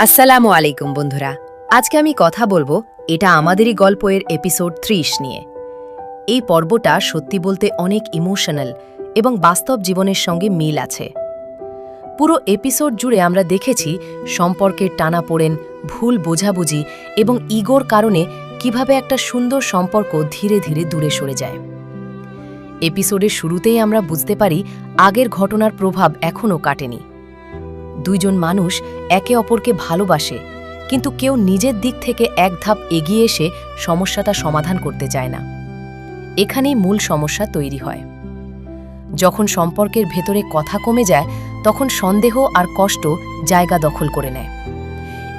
আসসালামু আলাইকুম বন্ধুরা। আজকে আমি কথা বলবো এটা আমাদেরই গল্পের এপিসোড 30 নিয়ে। এই পর্বটা সত্যি বলতে অনেক ইমোশনাল এবং বাস্তব জীবনের সঙ্গে মিল আছে। পুরো এপিসোড জুড়ে আমরা দেখেছি সম্পর্কের টানাপোড়েন, ভুল বোঝাবুঝি এবং ইগোর কারণে কিভাবে একটা সুন্দর সম্পর্ক ধীরে ধীরে দূরে সরে যায়। এপিসোডের শুরুতেই আমরা বুঝতে পারি আগের ঘটনার প্রভাব এখনও কাটেনি। দুইজন মানুষ একে অপরকে ভালোবাসে, কিন্তু কেউ নিজের দিক থেকে এক ধাপ এগিয়ে এসে সমস্যাটা সমাধান করতে চায় না। এখানেই মূল সমস্যা তৈরি হয়। যখন সম্পর্কের ভেতরে কথা কমে যায়, তখন সন্দেহ আর কষ্ট জায়গা দখল করে নেয়।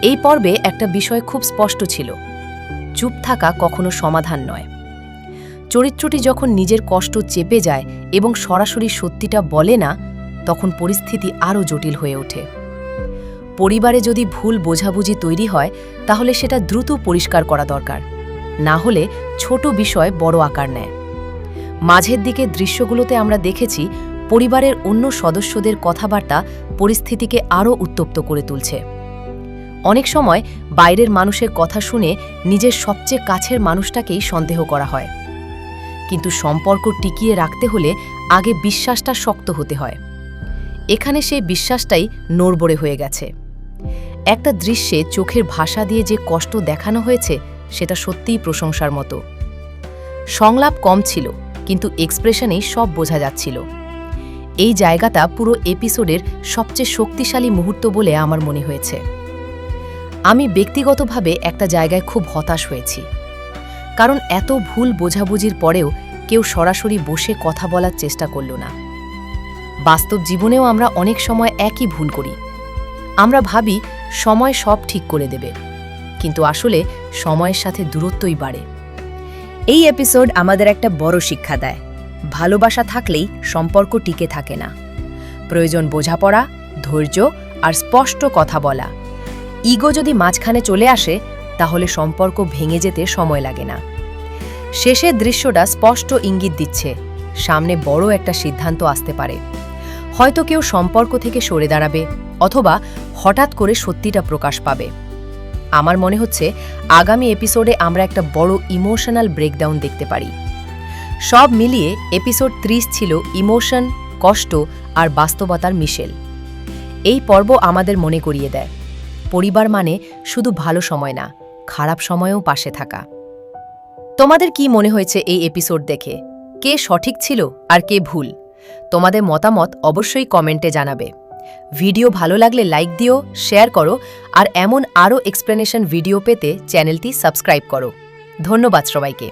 এই পর্বে একটা বিষয় খুব স্পষ্ট ছিল, চুপ থাকা কখনো সমাধান নয়। চরিত্রটি যখন নিজের কষ্ট চেপে যায় এবং সরাসরি সত্যিটা বলে না, তখন পরিস্থিতি আরও জটিল হয়ে ওঠে। পরিবারে যদি ভুল বোঝাবুঝি তৈরি হয়, তাহলে সেটা দ্রুত পরিষ্কার করা দরকার, না হলে ছোট বিষয় বড় আকার নেয়। মাঝের দিকে দৃশ্যগুলোতে আমরা দেখেছি পরিবারের অন্য সদস্যদের কথাবার্তা পরিস্থিতিকে আরও উত্তপ্ত করে তুলছে। অনেক সময় বাইরের মানুষের কথা শুনে নিজের সবচেয়ে কাছের মানুষটাকেই সন্দেহ করা হয়। কিন্তু সম্পর্ক টিকিয়ে রাখতে হলে আগে বিশ্বাসটা শক্ত হতে হয়। এখানে সেই বিশ্বাসটাই নড়বড়ে হয়ে গেছে। একটা দৃশ্যে চোখের ভাষা দিয়ে যে কষ্ট দেখানো হয়েছে, সেটা সত্যিই প্রশংসার মতো। সংলাপ কম ছিল, কিন্তু এক্সপ্রেশনেই সব বোঝা যাচ্ছিল। এই জায়গাটা পুরো এপিসোডের সবচেয়ে শক্তিশালী মুহূর্ত বলে আমার মনে হয়েছে। আমি ব্যক্তিগতভাবে একটা জায়গায় খুব হতাশ হয়েছি, কারণ এত ভুল বোঝাবুঝির পরেও কেউ সরাসরি বসে কথা বলার চেষ্টা করল না। বাস্তব জীবনেও আমরা অনেক সময় একই ভুল করি। আমরা ভাবি সময় সব ঠিক করে দেবে, কিন্তু আসলে সময়ের সাথে দূরত্বই বাড়ে। এই এপিসোড আমাদের একটা বড় শিক্ষা দেয়, ভালোবাসা থাকলেই সম্পর্ক টিকে থাকে না। প্রয়োজন বোঝাপড়া, ধৈর্য আর স্পষ্ট কথা বলা। ইগো যদি মাঝখানে চলে আসে, তাহলে সম্পর্ক ভেঙে যেতে সময় লাগে না। শেষের দৃশ্যটা স্পষ্ট ইঙ্গিত দিচ্ছে সামনে বড় একটা সিদ্ধান্ত আসতে পারে। হয়তো কেউ সম্পর্ক থেকে সরে দাঁড়াবে, অথবা হঠাৎ করে সত্যিটা প্রকাশ পাবে। আমার মনে হচ্ছে আগামী এপিসোডে আমরা একটা বড় ইমোশনাল ব্রেকডাউন দেখতে পারি। সব মিলিয়ে এপিসোড 30 ছিল ইমোশন, কষ্ট আর বাস্তবতার মিশেল। এই পর্ব আমাদের মনে করিয়ে দেয়, পরিবার মানে শুধু ভালো সময় না, খারাপ সময়েও পাশে থাকা। তোমাদের কি মনে হয়েছে এই এপিসোড দেখে? কে সঠিক ছিল আর কে ভুল? তোমাদের মতামত অবশ্যই কমেন্টে জানাবে। ভিডিও ভালো লাগলে লাইক দিও, শেয়ার করো, আর এমন আরও এক্সপ্লেনেশন ভিডিও পেতে চ্যানেলটি সাবস্ক্রাইব করো। ধন্যবাদ সবাইকে।